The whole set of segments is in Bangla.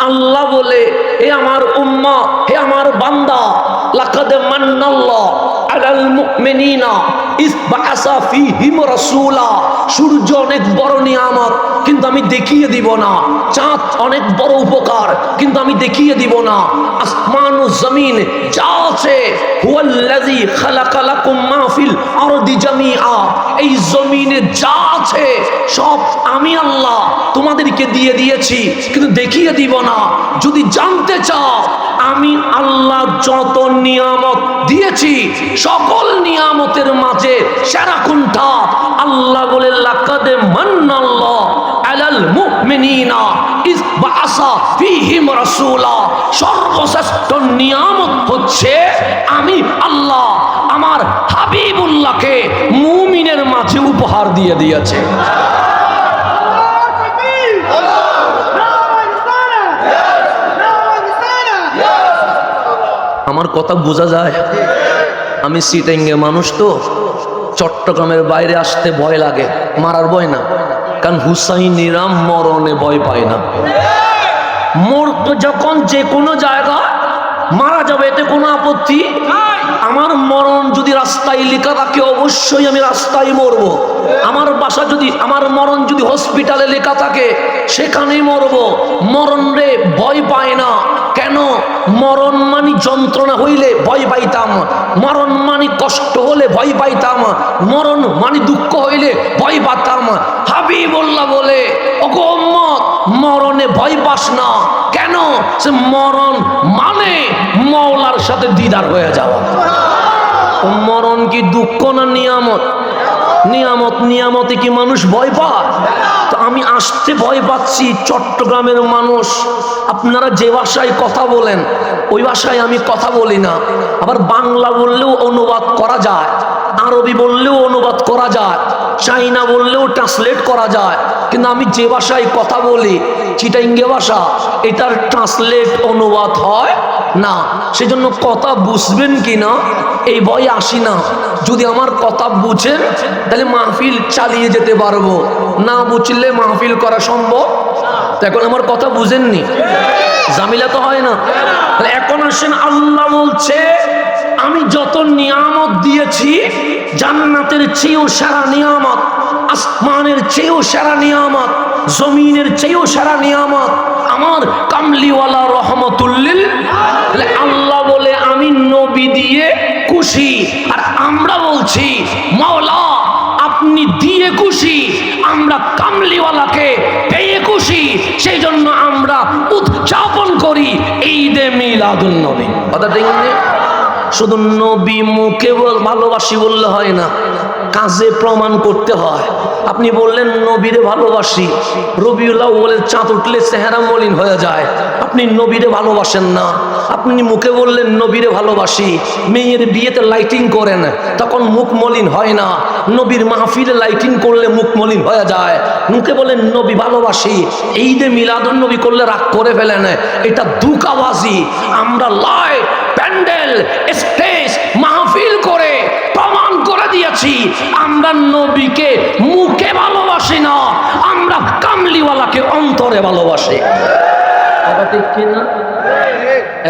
আল্লাহ বলে, হে আমার উম্মাহ, হে আমার বান্দা, লাকাদ মান্নাল্লাহু আলাল মুমিনিনা ইয বাআসা ফীহিম রাসূলা। সূর্য অনেক বড় নিয়ামত, কিন্তু আমি দেখিয়ে দিব না। চাঁদ অনেক বড় উপকার, কিন্তু আমি দেখিয়ে দিব না। আসমান ও জমিন যা আছে, হুয়াল্লাযী খালাকা লাকুম মা ফিল আরদি জামিআ, এই জমিনে যা আছে সব আমি আল্লাহ তোমাদেরকে দিয়ে দিয়েছি, কিন্তু দেখিয়ে দিব না। যদি জানতে চাও আমি আল্লাহ যত নিয়ামত দিয়েছি, সকল নিয়ামতের মাঝে সেরা কোনটা? আল্লাহ বলে, লাকাদ মান্নাল্লাহু আলাল মুমিনিনা ইয বাআসা ফীহিম রাসূলা। সর্বশ্রেষ্ঠ নিয়ামত হচ্ছে আমি আল্লাহ আমার হাবিবুল্লাহকে মুমিনের মাঝে উপহার দিয়ে দিয়েছে। আমার কথা বোঝা যায়? আমি সিটাঙ্গে মানুষ, তো চট্টগ্রামের বাইরে আসতে ভয় লাগে, মারার ভয় না, কারণ হুসাইনিরা মরণে ভয় পায় না। মরতে যখন যে কোনো জায়গা মারা যাবে, এতে কোনো আপত্তি। আমার মরণ যদি রাস্তায় লেখা থাকে, অবশ্যই আমি রাস্তায় মরব। আমার বাসা যদি, আমার মরণ যদি হসপিটালে লেখা থাকে, সেখানেই মরব। মরণ রে ভয় পায় না। কেন? মরণ মানে যন্ত্রণা হইলে ভয় পাইতাম, মরণ মানে কষ্ট হলে ভয় পাইতাম, মরণ মানে দুঃখ হইলে ভয় পাতাম। হাবিবুল্লাহ বলে, ওগো উম্মত, মরণে ভয় পাস না। কেন? সে মরণ মানে মওলার সাথে দিদার হয়ে যাওয়া। মরণ কি দুঃখ না নিয়ামত? নিয়ামত। নিয়ামতে কি মানুষ ভয় পায়? তো আমি আসতে ভয় পাচ্ছি। চট্টগ্রামের মানুষ, আপনারা যে ভাষায় কথা বলেন ওই ভাষায় আমি কথা বলি না। আবার বাংলা বললেও অনুবাদ করা যায়, আরবি বললেও অনুবাদ করা যায়, চাইনা বললেও ট্রান্সলেট করা যায়, কিন্তু আমি যে ভাষায় কথা বলি, চিটাঙ্গে ভাষা, এটার ট্রান্সলেট অনুবাদ হয় না। সেজন্য কথা বুঝবেন কি না এই ভয়ে আসি না। যদি আমার কথা বুঝেন তাহলে মাহফিল চালিয়ে যেতে পারবো, না বুঝলে মাহফিল করা সম্ভব। তো এখন আমার কথা বুঝেননি, জামিলা তো হয় না। এখন আসেন, আল্লাহ বলছে আমি যত নিয়ামত দিয়েছি, জান্নাতের চেয়েও সেরা নিয়ামত, আসমানের চেয়েও সেরা নিয়ামত, জমিনের চেয়েও সেরা নিয়ামত আমার কামলিওয়ালা রহমতুল্লিল। আল্লাহ বলে আমি নবী দিয়ে খুশি, আর আমরা বলছি মাওলা আপনি দিয়ে খুশি, আমরা কামলিওয়ালাকে পেয়ে খুশি। সেই জন্য আমরা উদযাপন করি ঈদে মিলাদুন নবী। কথা ঠিক না? শুধু নবী মুখে ভালোবাসি বললে হয় না, কাজে প্রমাণ করতে হয়। আপনি বললেন নবীরে ভালোবাসি, রবিউল আউয়ালের চাঁদ উঠলে চেহারা মলিন হয়ে যায়, আপনি নবীরে ভালোবাসেন না। আপনি মুখে বললেন নবীরে ভালোবাসি, মেয়ের বিয়েতে লাইটিং করেন, তখন মুখ মলিন হয় না। নবীর মাহফিলে লাইটিং করলে মুখ মলিন হয়ে যায়। মুখে বলেন নবী ভালোবাসি, ঈদে মিলাদুন নবী করলে রাগ করে ফেলেন, এটা ধোঁকাবাজি। আমরা লাইট, প্যান্ডেল, স্টেজ, মাহফিল করে প্রমাণ করে দিয়েছি আমরা নবীকে মুখে ভালোবাসি না, আমরা কামলিওয়ালাকে অন্তরে ভালোবাসি। কথা ঠিক কিনা?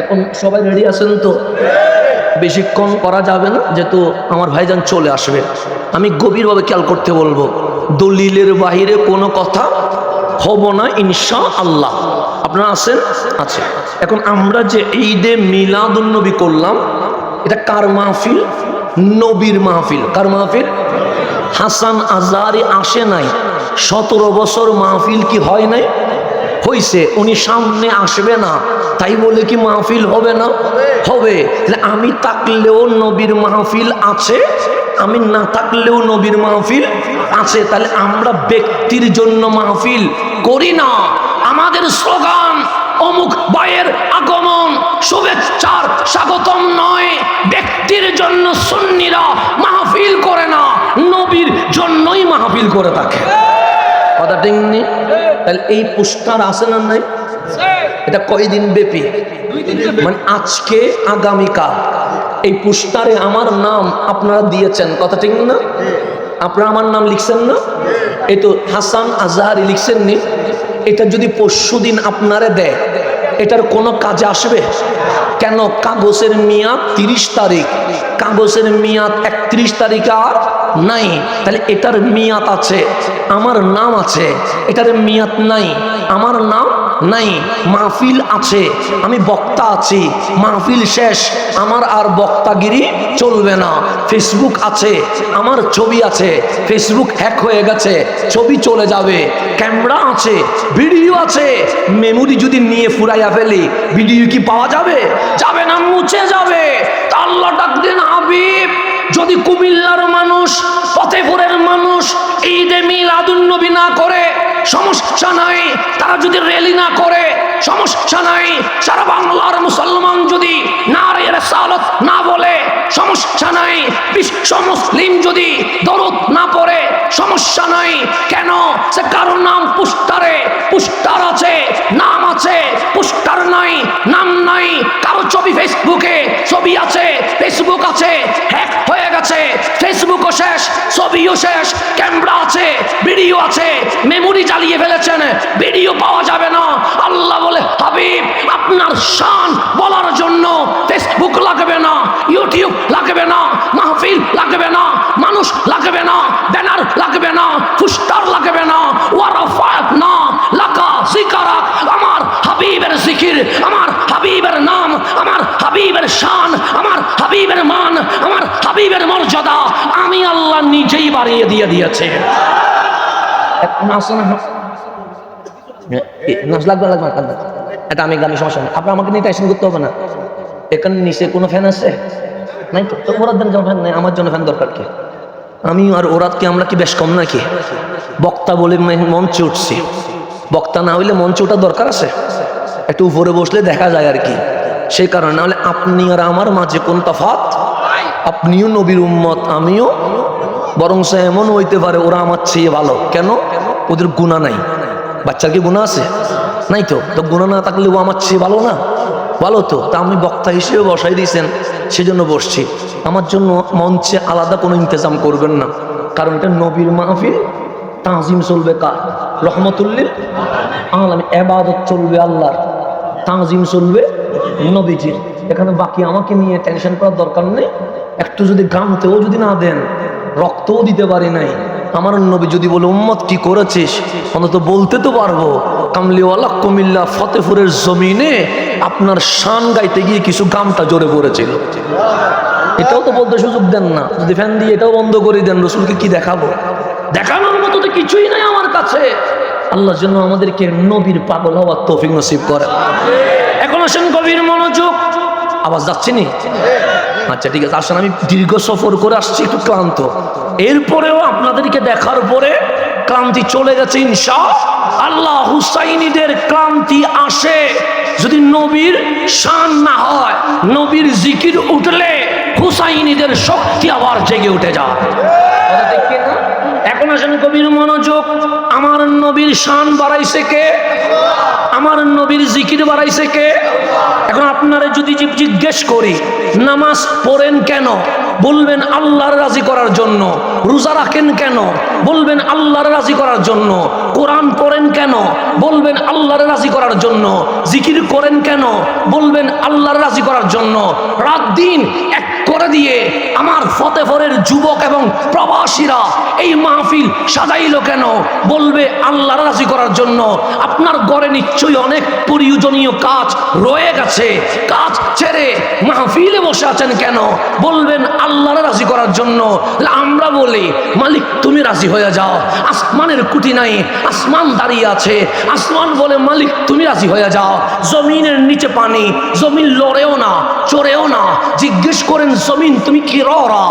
এখন সবাই রেডি আছেন তো? বেশিক্ষণ করা যাবে না, যেহেতু আমার ভাইজান চলে আসবে। আমি গভীরভাবে খেয়াল করতে বলবো, দলিলের বাহিরে কোনো কথা হব না ইনশাআল্লাহ। আপনারা আছেন? আছে। এখন আমরা যে ঈদে মিলাদুন নবী করলাম, এটা কার মাহফিল? নবীর মাহফিল। কার মাহফিল? হাসান আজহারি আসে নাই, 17 বছর মাহফিল কি হয় নাই? হইছে। উনি সামনে আসবে না, তাই বলে কি মাহফিল হবে না? হবে। আমি থাকলেও নবীর মাহফিল আছে, আমি না থাকলেও নবীর মাহফিল আছে। তাহলে আমরা ব্যক্তির জন্য মাহফিল করি না। আমাদের স্লোগান অমুক ভাইয়ের আগমন শুভেচ্ছার স্বাগতম নয়। ব্যক্তির জন্য সুন্নিরা মাহফিল করে না, নবীর জন্যই মাহফিল করে থাকে। কথা ঠিক নেই? তাহলে এই পোস্টার আছে না নাই? এটা কয়দিন ব্যাপী? মানে আজকে আগামীকাল এই পোস্টারে আমার নাম আপনারা দিয়েছেন। কথা ঠিক না? আপনারা আমার নাম লিখছেন না? এই তো হাসান আজহারি লিখছেন নি? এটা যদি পরশুদিন আপনারা দেয় এটার কোনো কাজে আসবে? কেন? কাগজের মেয়াদ 30 তারিখ, কাগজের মেয়াদ 31 তারিখ আর নাই। তাহলে এটার মেয়াদ আছে, আমার নাম আছে। এটার মেয়াদ নাই, আমার নাম নাই। মাহফিল আছে, আমি বক্তা আছি, মাহফিল শেষ, আমার আর বক্তাগিরি চলবে না। ফেসবুক আছে, আমার ছবি আছে, ফেসবুক হ্যাক হয়ে গেছে, ছবি চলে যাবে। ক্যামেরা আছে, ভিডিও আছে, মেমোরি যদি নিয়ে ফুরাইয়া ফেলি, ভিডিও কি পাওয়া যাবে? যাবে না, মুছে যাবে। তা আল্লাহ ডাক দেন, হাবিব যদি কুমিল্লার মানুষ, ফতেপুরের মানুষ ঈদে মিলাদুন নবী না করে সমস্যা নাই, তারা যদি র্যালি না করে সমস্যা নাই, সারা বাংলার মুসলমান যদি নারে রিসালাত না বলে সমস্যা নাই, বিশ্ব মুসলিম যদি দরুদ না পড়ে সমস্যা নাই। কেন? সে কারো নাম পোস্টারে, পোস্টার আছে, নাম আছে, পোস্টার নাই, নাম নাই। কারো ছবি ফেসবুকে, ছবি আছে, ফেসবুক আছে, হ্যাক হয়ে গেছে, ফেসবুকও শেষ, ছবিও শেষ, ক্যামেরা আছে, ভিডিও আছে, মেমোরি জ্বালিয়ে ফেলেছেন, ভিডিও পাওয়া যাবে না। আল্লাহ বলে, হাবিব আপনার শান বলার জন্য ফেসবুক লাগবে না, ইউটিউব লাগবে না, মাহফিল লাগবে না, মানুষ লাগবে না, ব্যানার লাগবে না, পোস্টার লাগবে না। ওয়ারাফাতনা লাকা যিকরাক, আমার হাবিবের জিকির, আমার হাবিবের নাম, আমার হাবিবের শান, আমার হাবিবের মান, আমার হাবিবের মর্যাদা আমি আল্লাহ নিজেই বাড়িয়ে দিয়েছে। এটা আমি গামি সমস্যা নেই, আপনার আমাকে নিয়ে টেনশন করতে হবে না। এখানে নিচে কোনো ফ্যান আছে নাই তো? তো ওরাদের জন্য ফ্যান নেই, আমার জন্য ফ্যান দরকার কি? আমি আর ওরাত কি, আমরা কি বেশ কম নাকি? বক্তা বলে মঞ্চে উঠছি, বক্তা না হইলে মঞ্চে ওঠা দরকার আছে? একটু উপরে বসলে দেখা যায় আর কি। সেই কারণে, নাহলে আপনি আর আমার মাঝে কোন তফাৎ? আপনিও নবীর উম্মত, আমিও। বরং সে এমন হইতে পারে ওরা আমার চেয়ে ভালো। কেন? ওদের গুনাহ নাই। বাচ্চার কি গুনাহ আছে? নাই তো। তো গুনাহ না থাকলে ও আমার চেয়ে ভালো না? ভালো তো। তা আমি বক্তা হিসেবে বসাই দিয়েছেন, সেজন্য বসছি। আমার জন্য মঞ্চে আলাদা কোনো ইন্তজাম করবেন না, কারণ এটা নবীর মাহফিল। তাজিম চলবে কার? রহমতুল্লিল আলামিন। ইবাদত চলবে আল্লাহর, তাজিম চলবে নবীজির। এখানে বাকি আমাকে নিয়ে টেনশন করার দরকার নেই। একটু যদি গামতেও যদি না দেন, রক্তও দিতে পারি নাই, আমার নবী যদি বলে উম্মত কি করেছিস, অন্তত বলতে তো পারবো কামলিওয়ালা কুমিল্লা ফতেপুরের জমিনে আপনার শান গাইতে গিয়ে কিছু গামটা জোরে পড়েছিল। এটাও তো বলতে সুযোগ দেন না। যদি ফ্যান দিয়ে এটাও বন্ধ করে দেন, রসুলকে কি দেখাবো? দেখানোর মতো তো কিছুই নাই আমার কাছে। আল্লাহর জন্য আমাদেরকে নবীর পাগল হওয়ার তৌফিক নসিব করে। এখন আসেন গভীর মনোযোগ। আওয়াজ যাচ্ছে নি? আচ্ছা ঠিক আছে, আসেন। আমি দীর্ঘ সফর করে আসছি, একটু ক্লান্ত। এরপরেও আপনাদেরকে দেখার পরে ক্লান্তি চলে গেছে ইনশাআল্লাহ। হুসাইনীদের ক্লান্তি আসে যদি নবীর শান না হয়। নবীর জিকির উঠলে হুসাইনীদের শক্তি আবার জেগে উঠে যায়। এখন আসেন গভীর মনোযোগ। আমার নবীর শান বাড়াইছে কে? আমার নবীর জিকির বাড়াইছে কে? এখন আপনারা যদি জিজ্ঞেস করি নামাজ পড়েন কেন, বলবেন আল্লাহর রাজি করার জন্য। রোজা রাখেন কেন, বলবেন আল্লাহর রাজি করার জন্য। কোরআন পড়েন কেন, বলবেন আল্লাহর রাজি করার জন্য। জিকির করেন কেন, বলবেন আল্লাহর রাজি করার জন্য। রাত দিন এক করে দিয়ে আমার ফতেপুরের যুবক এবং প্রবাসীরা এই মাহফিল সাজাইলো কেন, বলবে আল্লাহর রাজি করার জন্য। আপনার ঘরে নিশ্চয়ই অনেক প্রয়োজনীয় কাজ রয়ে গেছে, কাজ ছেড়ে মাহফিলে বসে আছেন কেন, বলবেন আল্লাহর রাজি করার জন্য। আমরা বলি মালিক তুমি রাজি হয়ে যাও। আসমানের কুটি নাই, আসমান দাঁড়িয়ে আছে। আসমান বলে মালিক তুমি রাজি হয়ে যাও। জমিনের নিচে পানি, জমিন লড়েও না, চড়েও না। জিজ্ঞেস করেন জমিন তুমি কি ররা,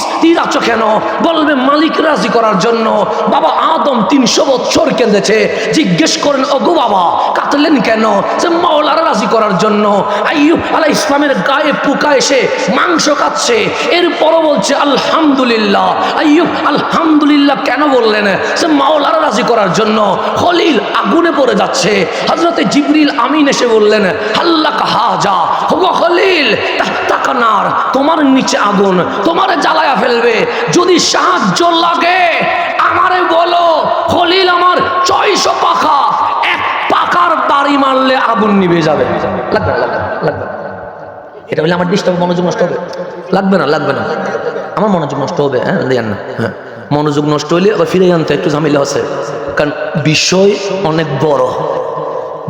স্থির আছো কেন, বলবে মালিক রাজি করার জন্য। বাবা আদম 300 বছর কেঁদেছে। জিজ্ঞেস করেন ওগো বাবা কাঁদলেন কেন, যে মাওলার রাজি করার জন্য। আইয়ুব আলাইহিস সালামের গায়ে পোকা এসে মাংস খাচ্ছে, এরপরও বলছে আলহামদুলিল্লাহ। আইয়ুব আলহামদুলিল্লাহ কেন বললেন, যে মাওলার রাজি করার জন্য। খলিল আগুনে পড়ে যাচ্ছে, হযরতে জিবরিল আমিন এসে বললেন হাল্লাকা হাজা, ওগো খলিল তাকানার, তোমার নিচে আগুন, তোমার জ্বালায়া ফেলবে। যদি সাহায্য লাগে আমারে বলো। খলিল আমার 600 পাখা, এক পাখার বাড়ি মারলে আগুন নিভে যাবে। লাগবে না, লাগবে না, লাগবে না। এটা বলে আমার ডিস্টার্ব, মনোযোগ নষ্ট হবে। লাগবে না, লাগবে না, আমার মনোযোগ নষ্ট হবে। হ্যাঁ, দেন না। হ্যাঁ, মনোযোগ নষ্ট হইলে আবার ফিরে আনতে একটু ঝামেলা আছে, কারণ বিষয় অনেক বড়।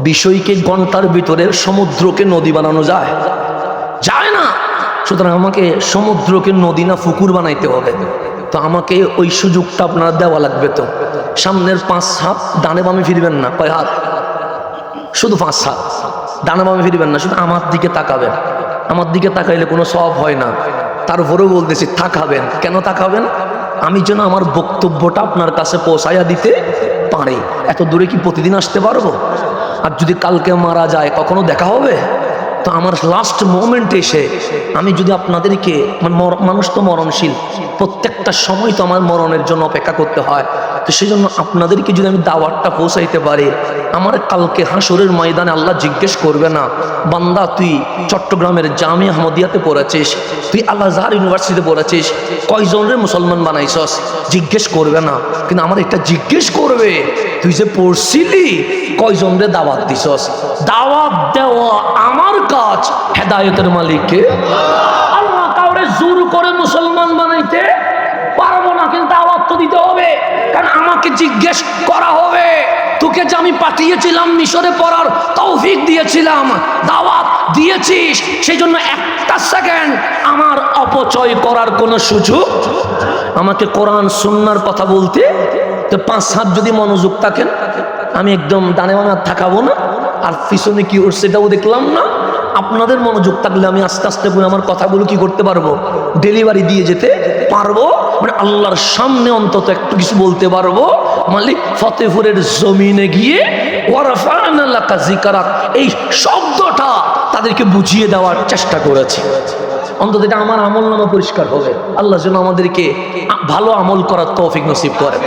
বিষয়কে ঘন্টার ভিতরে সমুদ্রকে নদী বানানো যায়? যায় না। সুতরাং আমাকে সমুদ্রকে নদী না পুকুর বানাইতে হবে। তো আমাকে ওই সুযোগটা আপনারা দেওয়া লাগবে। তো সামনের 5 হাত ডানে বামে ফিরবেন না। কয় হাত? শুধু 5 হাত। ডানে বামে ফিরবেন না, শুধু আমার দিকে তাকাবেন। আমার দিকে তাকাইলে কোনো সওয়াব হয় না। তারপরেও বলতেছি তাকাবেন। কেন তাকাবেন? আমি যেন আমার বক্তব্যটা আপনার কাছে পৌঁছাইয়া দিতে পারি। এত দূরে কি প্রতিদিন আসতে পারবো? আর যদি কালকে মারা যায় কখনো দেখা হবে? তো আমার লাস্ট মোমেন্টে এসে আমি যদি আপনাদেরকে, মানুষ তো মরণশীল, প্রত্যেকটা সময় তো আমার মরণের জন্য অপেক্ষা করতে হয়। তো সেই জন্য আপনাদেরকে যদি আমি দাওয়াতটা পৌঁছাইতে পারি, আমার কালকে হাসরের ময়দানে আল্লাহ জিজ্ঞেস করবে না, বান্দা তুই চট্টগ্রামের জামিয়া আহমদিয়াতে পড়েছিস, তুই আল আজহার ইউনিভার্সিটিতে পড়েছিস, কয়জনের মুসলমান বানাইছস? জিজ্ঞেস করবে না। কিন্তু আমার এটা জিজ্ঞেস করবে, তুই যে পড়ছিলি কয়জনরে দাওয়াত দিছস? দাওয়াত দেওয়া আমার কাজ। হেদায়েতের মালিককে আল্লাহ। কাউরে জোর করে মুসলমান বানাইতে পারবো না, কিন্তু দাওয়াত তো দিতে হবে, কারণ আমাকে জিজ্ঞেস করা হবে। তোকে যে আমি পাঠিয়েছিলাম মিশরে পড়ার তৌফিক দিয়েছিলাম, দাওয়াত দিয়েছিস, সেই জন্য একটা সেকেন্ড আমার অপচয় করার কোনো সুযোগ। আমাকে কোরআন সুন্নাহর কথা বলতে তো 5 হাত যদি মনোযোগ থাকেন, আমি একদম ডানে বামে থাকাবো না, আর পিছনে কি ওর সেটাও দেখলাম না। আপনাদের মনোযোগ থাকলে আমি আস্তে আস্তে করে আমার কথাগুলো কি করতে পারবো? ডেলিভারি দিয়ে যেতে পারবো। মানে আল্লাহর সামনে অন্তত একটু কিছু বলতে পারবো। মালিক ফতেপুরের জমিনে গিয়ে ওয়ারাফা'না লাকা যিকরাক, এই শব্দটা তাদেরকে বুঝিয়ে দেওয়ার চেষ্টা করেছি। অন্তত এটা আমার আমল নামা পরিষ্কার হবে। আল্লাহ যেন আমাদেরকে ভালো আমল করার তৌফিক নসিব করেন।